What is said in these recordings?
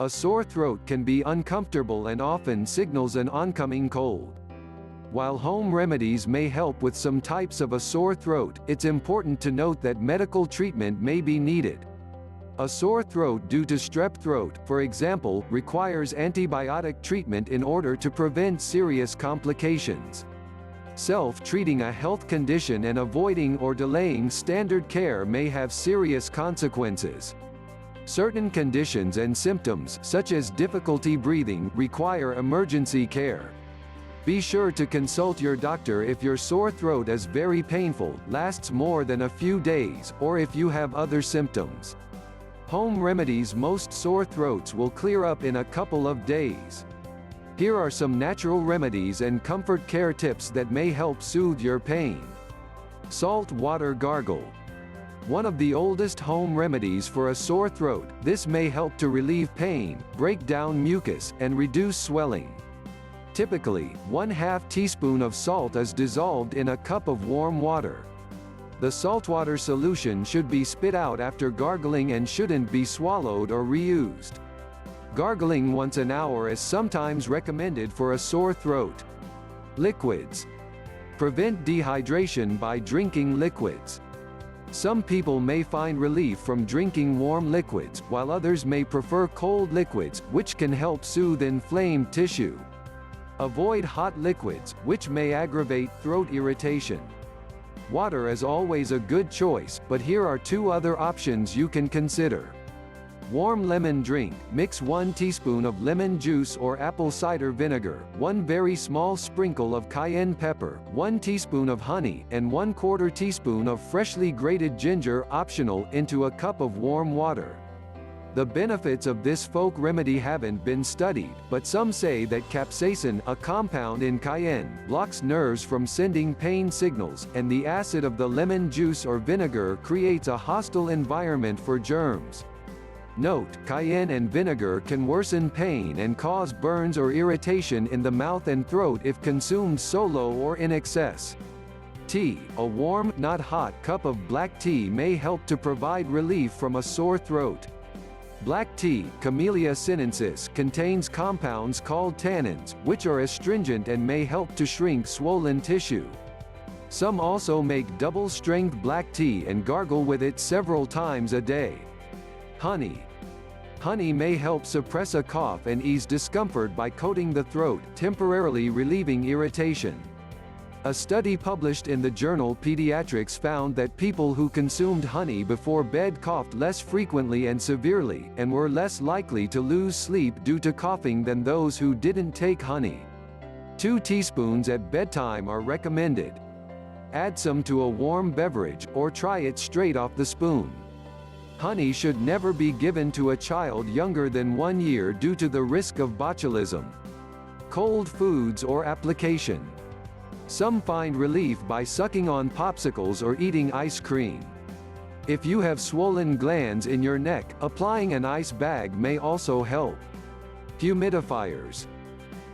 A sore throat can be uncomfortable and often signals an oncoming cold. While home remedies may help with some types of a sore throat, it's important to note that medical treatment may be needed. A sore throat due to strep throat, for example, requires antibiotic treatment in order to prevent serious complications. Self-treating a health condition and avoiding or delaying standard care may have serious consequences. Certain conditions and symptoms, such as difficulty breathing, require emergency care. Be sure to consult your doctor if your sore throat is very painful, lasts more than a few days, or if you have other symptoms. Home remedies. Most sore throats will clear up in a couple of days. Here are some natural remedies and comfort care tips that may help soothe your pain. Salt water gargle. One of the oldest home remedies for a sore throat, this may help to relieve pain, break down mucus, and reduce swelling. Typically, 1/2 teaspoon of salt is dissolved in a cup of warm water. The saltwater solution should be spit out after gargling and shouldn't be swallowed or reused. Gargling once an hour is sometimes recommended for a sore throat. Liquids. Prevent dehydration by drinking liquids. Some people may find relief from drinking warm liquids, while others may prefer cold liquids, which can help soothe inflamed tissue. Avoid hot liquids, which may aggravate throat irritation. Water is always a good choice, but here are 2 other options you can consider. Warm lemon drink. Mix 1 teaspoon of lemon juice or apple cider vinegar, 1 very small sprinkle of cayenne pepper, 1 teaspoon of honey, and 1/4 teaspoon of freshly grated ginger, optional, into a cup of warm water. The benefits of this folk remedy haven't been studied, but some say that capsaicin, a compound in cayenne, blocks nerves from sending pain signals, and the acid of the lemon juice or vinegar creates a hostile environment for germs. Note: cayenne and vinegar can worsen pain and cause burns or irritation in the mouth and throat if consumed solo or in excess. Tea. A warm, not hot, cup of black tea may help to provide relief from a sore throat. Black tea, Camellia sinensis, contains compounds called tannins, which are astringent and may help to shrink swollen tissue. Some also make double-strength black tea and gargle with it several times a day. Honey. Honey may help suppress a cough and ease discomfort by coating the throat, temporarily relieving irritation. A study published in the journal Pediatrics found that people who consumed honey before bed coughed less frequently and severely, and were less likely to lose sleep due to coughing than those who didn't take honey. 2 teaspoons at bedtime are recommended. Add some to a warm beverage, or try it straight off the spoon. Honey should never be given to a child younger than 1 year due to the risk of botulism. Cold foods or application. Some find relief by sucking on popsicles or eating ice cream. If you have swollen glands in your neck, applying an ice bag may also help. Humidifiers.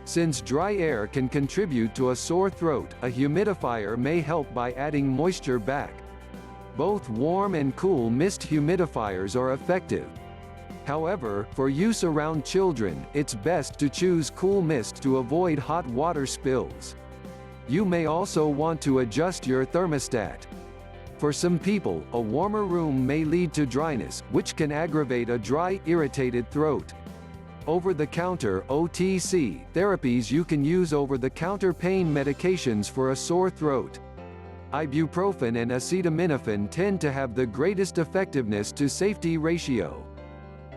Since dry air can contribute to a sore throat, a humidifier may help by adding moisture back. Both warm and cool mist humidifiers are effective. However, for use around children, it's best to choose cool mist to avoid hot water spills. You may also want to adjust your thermostat. For some people, a warmer room may lead to dryness, which can aggravate a dry, irritated throat. Over-the-counter (OTC) therapies. You can use over-the-counter pain medications for a sore throat. Ibuprofen and acetaminophen tend to have the greatest effectiveness to safety ratio.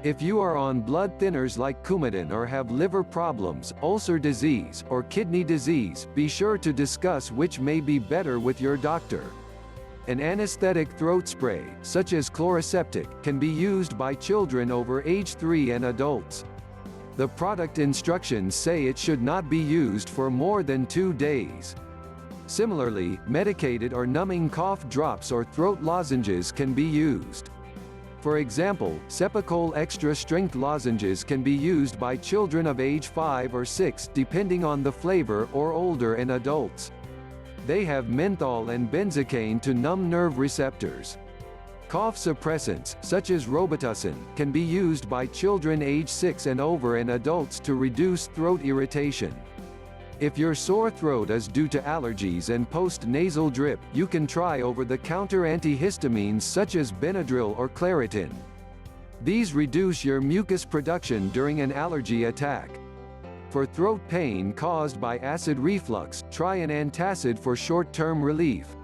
If you are on blood thinners like Coumadin or have liver problems, ulcer disease, or kidney disease, be sure to discuss which may be better with your doctor. An anesthetic throat spray, such as Chloraseptic, can be used by children over age 3 and adults. The product instructions say it should not be used for more than 2 days. Similarly, medicated or numbing cough drops or throat lozenges can be used. For example, Cepacol extra strength lozenges can be used by children of age 5 or 6 depending on the flavor, or older in adults. They have menthol and benzocaine to numb nerve receptors. Cough suppressants, such as Robitussin, can be used by children age 6 and over and adults to reduce throat irritation. If your sore throat is due to allergies and post-nasal drip, you can try over-the-counter antihistamines such as Benadryl or Claritin. These reduce your mucus production during an allergy attack. For throat pain caused by acid reflux, try an antacid for short-term relief.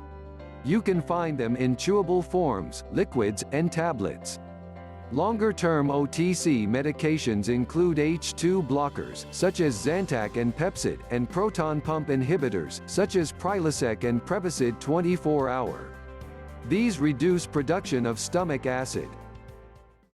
You can find them in chewable forms, liquids, and tablets. Longer-term OTC medications include H2 blockers, such as Zantac and Pepcid, and proton pump inhibitors, such as Prilosec and Prevacid 24-hour. These reduce production of stomach acid.